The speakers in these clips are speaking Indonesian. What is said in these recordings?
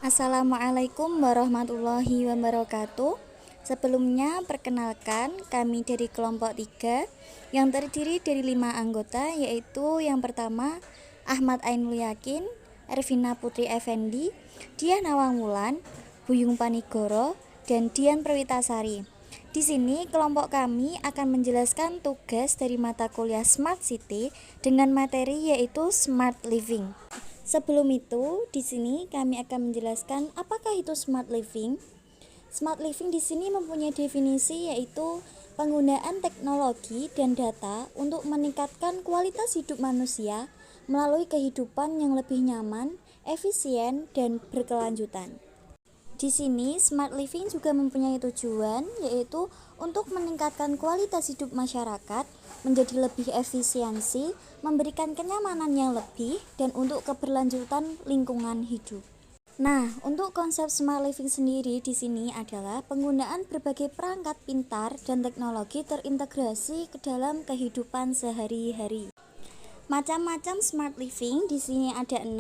Assalamualaikum warahmatullahi wabarakatuh. Sebelumnya perkenalkan kami dari kelompok 3 yang terdiri dari 5 anggota, yaitu yang pertama Ahmad Ainul Yakin, Ervina Putri Effendi, Dian Nawangwulan, Buyung Panigoro, dan Dian Perwitasari. Di sini kelompok kami akan menjelaskan tugas dari mata kuliah Smart City dengan materi yaitu Smart Living. Sebelum itu, di sini kami akan menjelaskan apakah itu Smart Living. Smart Living di sini mempunyai definisi yaitu penggunaan teknologi dan data untuk meningkatkan kualitas hidup manusia melalui kehidupan yang lebih nyaman, efisien, dan berkelanjutan. Di sini, Smart Living juga mempunyai tujuan, yaitu untuk meningkatkan kualitas hidup masyarakat, menjadi lebih efisiensi, memberikan kenyamanan yang lebih, dan untuk keberlanjutan lingkungan hidup. Nah, untuk konsep Smart Living sendiri di sini adalah penggunaan berbagai perangkat pintar dan teknologi terintegrasi ke dalam kehidupan sehari-hari. Macam-macam Smart Living di sini ada 6.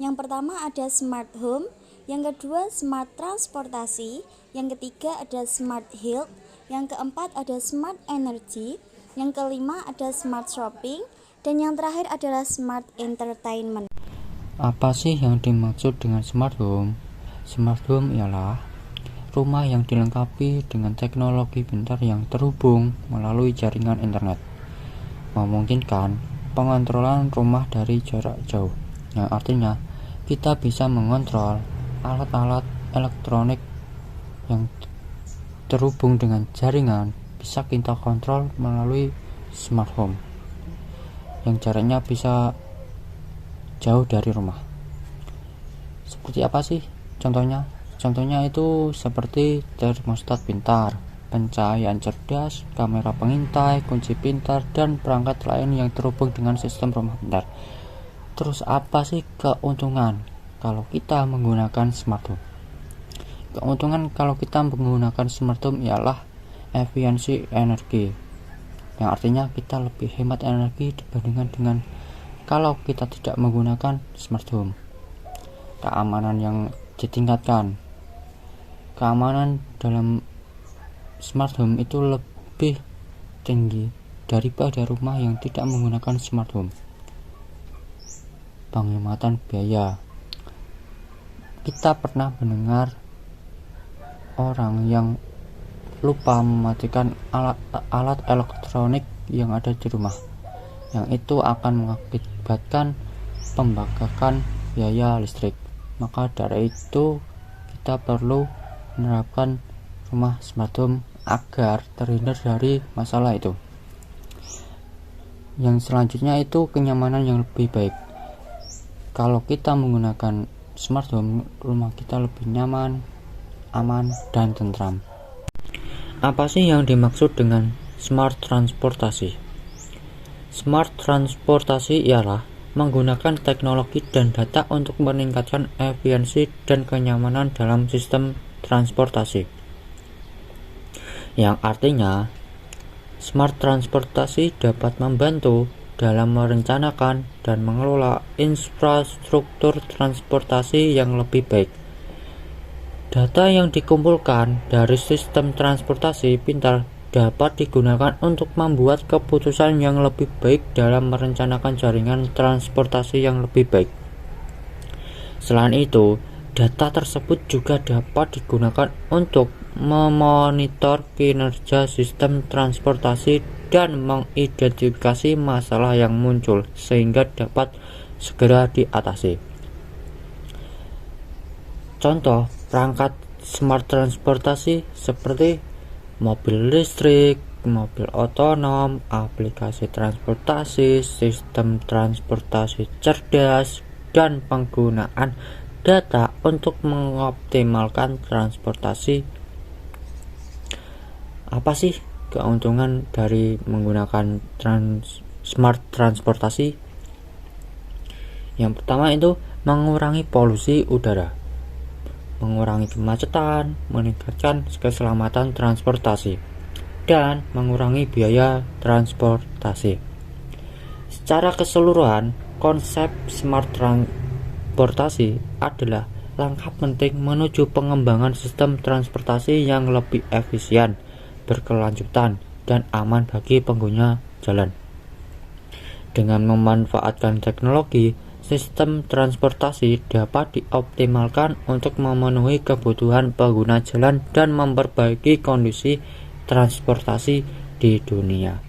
Yang pertama ada Smart Home, yang kedua Smart Transportasi, yang ketiga ada Smart Health, yang keempat ada Smart Energy, yang kelima ada Smart Shopping, dan yang terakhir adalah Smart Entertainment. Apa sih yang dimaksud dengan Smart Home? Smart Home ialah rumah yang dilengkapi dengan teknologi pintar yang terhubung melalui jaringan internet, memungkinkan pengontrolan rumah dari jarak jauh, yang artinya kita bisa mengontrol alat-alat elektronik yang terhubung dengan jaringan bisa kita kontrol melalui smart home yang jaraknya bisa jauh dari rumah. Seperti apa sih contohnya? Contohnya itu seperti termostat pintar, pencahayaan cerdas, kamera pengintai, kunci pintar, dan perangkat lain yang terhubung dengan sistem rumah pintar. Terus apa sih keuntungan kalau kita menggunakan smart home? Keuntungan kalau kita menggunakan smart home ialah efisiensi energi, yang artinya kita lebih hemat energi dibandingkan dengan kalau kita tidak menggunakan smart home. Keamanan yang ditingkatkan. Keamanan dalam smart home itu lebih tinggi daripada rumah yang tidak menggunakan smart home. Penghematan biaya. Kita pernah mendengar orang yang lupa mematikan alat elektronik yang ada di rumah, yang itu akan mengakibatkan pembengkakan biaya listrik. Maka dari itu kita perlu menerapkan rumah smart home agar terhindar dari masalah itu. Yang selanjutnya itu kenyamanan yang lebih baik. Kalau kita menggunakan smart home, rumah kita lebih nyaman, aman, dan tentram. Apa sih yang dimaksud dengan smart transportasi? Smart transportasi ialah menggunakan teknologi dan data untuk meningkatkan efisiensi dan kenyamanan dalam sistem transportasi. Yang artinya, smart transportasi dapat membantu dalam merencanakan dan mengelola infrastruktur transportasi yang lebih baik. Data yang dikumpulkan dari sistem transportasi pintar dapat digunakan untuk membuat keputusan yang lebih baik dalam merencanakan jaringan transportasi yang lebih baik. Selain itu, data tersebut juga dapat digunakan untuk memonitor kinerja sistem transportasi dan mengidentifikasi masalah yang muncul sehingga dapat segera diatasi. Contoh perangkat smart transportasi seperti mobil listrik, mobil otonom, aplikasi transportasi, sistem transportasi cerdas, dan penggunaan data untuk mengoptimalkan transportasi. Apa sih keuntungan dari menggunakan smart transportasi? Yang pertama itu mengurangi polusi udara, mengurangi kemacetan, meningkatkan keselamatan transportasi, dan mengurangi biaya transportasi. Secara keseluruhan, konsep smart transportasi adalah langkah penting menuju pengembangan sistem transportasi yang lebih efisien, berkelanjutan, dan aman bagi pengguna jalan. Dengan memanfaatkan teknologi, sistem transportasi dapat dioptimalkan untuk memenuhi kebutuhan pengguna jalan dan memperbaiki kondisi transportasi di dunia.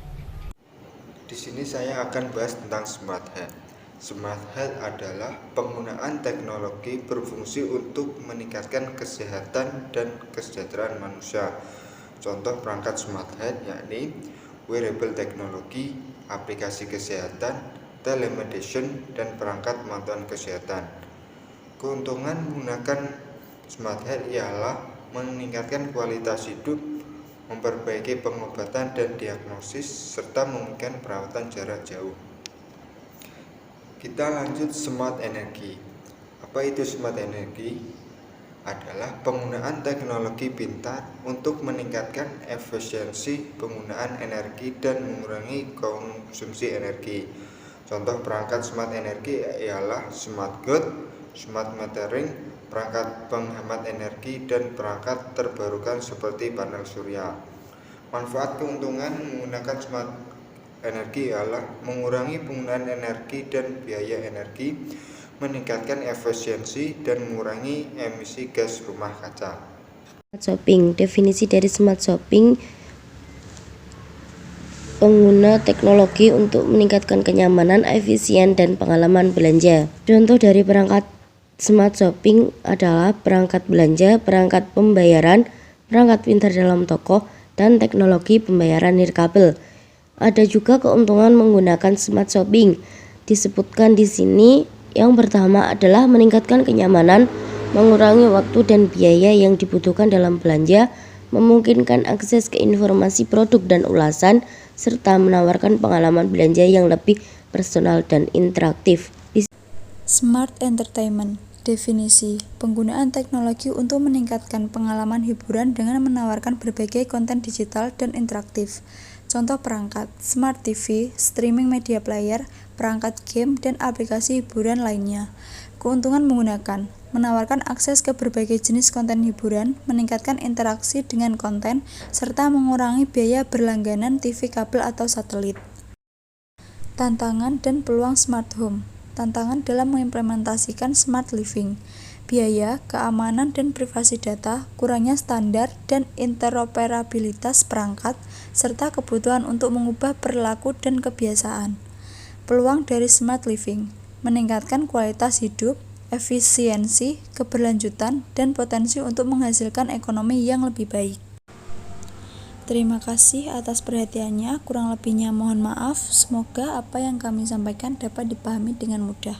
Di sini saya akan bahas tentang Smart Health. Smart Health adalah penggunaan teknologi berfungsi untuk meningkatkan kesehatan dan kesejahteraan manusia. Contoh perangkat Smart Health yakni wearable teknologi, aplikasi kesehatan, telemedicine, dan perangkat pemantauan kesehatan. Keuntungan menggunakan Smart Health ialah meningkatkan kualitas hidup, memperbaiki pengobatan dan diagnosis, serta memungkinkan perawatan jarak jauh. Kita lanjut Smart Energy. Apa itu Smart Energy? Adalah penggunaan teknologi pintar untuk meningkatkan efisiensi penggunaan energi dan mengurangi konsumsi energi. Contoh perangkat Smart Energy ialah Smart Grid, Smart Metering, perangkat penghemat energi, dan perangkat terbarukan seperti panel surya. Manfaat keuntungan menggunakan Smart Energi ialah mengurangi penggunaan energi dan biaya energi, meningkatkan efisiensi, dan mengurangi emisi gas rumah kaca. Smart Shopping. Definisi dari Smart Shopping: pengguna teknologi untuk meningkatkan kenyamanan, efisien, dan pengalaman belanja. Contoh dari perangkat Smart Shopping adalah perangkat belanja, perangkat pembayaran, perangkat pintar dalam toko, dan teknologi pembayaran nirkabel. Ada juga keuntungan menggunakan Smart Shopping. Disebutkan di sini, yang pertama adalah meningkatkan kenyamanan, mengurangi waktu dan biaya yang dibutuhkan dalam belanja, memungkinkan akses ke informasi produk dan ulasan, serta menawarkan pengalaman belanja yang lebih personal dan interaktif. Smart Entertainment. Definisi: penggunaan teknologi untuk meningkatkan pengalaman hiburan dengan menawarkan berbagai konten digital dan interaktif. Contoh perangkat: Smart TV, streaming media player, perangkat game, dan aplikasi hiburan lainnya. Keuntungan menggunakan: menawarkan akses ke berbagai jenis konten hiburan, meningkatkan interaksi dengan konten, serta mengurangi biaya berlangganan TV kabel atau satelit. Tantangan dan peluang Smart Home. Tantangan dalam mengimplementasikan Smart Living: biaya, keamanan dan privasi data, kurangnya standar dan interoperabilitas perangkat, serta kebutuhan untuk mengubah perilaku dan kebiasaan. Peluang dari Smart Living: meningkatkan kualitas hidup, efisiensi, keberlanjutan, dan potensi untuk menghasilkan ekonomi yang lebih baik. Terima kasih atas perhatiannya, kurang lebihnya mohon maaf. Semoga apa yang kami sampaikan dapat dipahami dengan mudah.